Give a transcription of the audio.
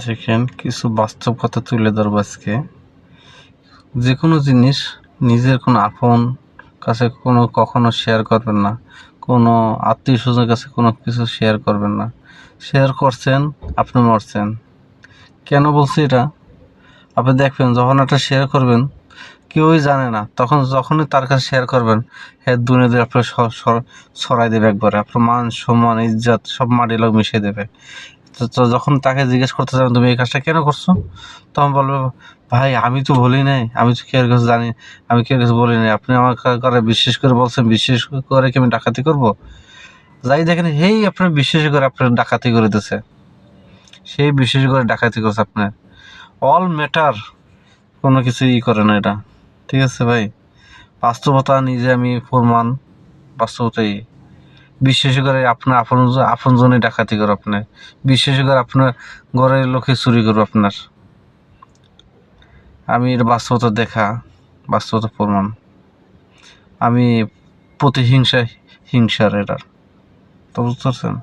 দেখেন কিছু বাস্তব কথা তুলে ধরবো আজকে। যে কোনো জিনিস নিজের কোনো আপন কাছে কখনো শেয়ার করবেন না, কোনো আত্মীয় স্বজনের কাছে কোনো কিছু শেয়ার করবেন না। শেয়ার করছেন, আপনি মরছেন। কেন বলছি এটা? আপনি দেখবেন যখন একটা শেয়ার করবেন কেউই জানে না, তখন যখনই তার কাছে শেয়ার করবেন হ্যাঁ দুনিয়া দিয়ে আপনার ছড়াই দেবে একবারে, আপনার মান সম্মান ইজ্জত সব মাটির লোক মিশিয়ে দেবে। তো যখন তাকে জিজ্ঞেস করতে যাবেন তুমি এই কাজটা কেন করছো, তখন বলবে ভাই আমি তো বলি নাই, আমি তো কেউ কাছে জানি, আমি কেউ কাছে বলি নাই, আপনি আমার করে বিশ্বাস করে বলছেন, বিশ্বাস করে কি আমি ডাকাতি করবো? যাই দেখেন হেই আপনার বিশ্বাস করে আপনার ডাকাতি করে দিতেছে, সেই বিশ্বাস করে ডাকাতি করছে আপনার। অল ম্যাটার কোনো কিছু করে না এটা, ঠিক আছে ভাই? বাস্তবতা নিজে আমি প্রমাণ, বাস্তবতাই। বিশ্বাস করে আপনার আপন জনে ডাকাতি করো, আপনার বিশ্বাস করে আপনার ঘরের লোকে চুরি করবো আপনার। আমি এর বাস্তবতা দেখা, বাস্তবতা প্রমাণ। আমি প্রতিহিংসার এটার, তো বুঝতে পারছেন?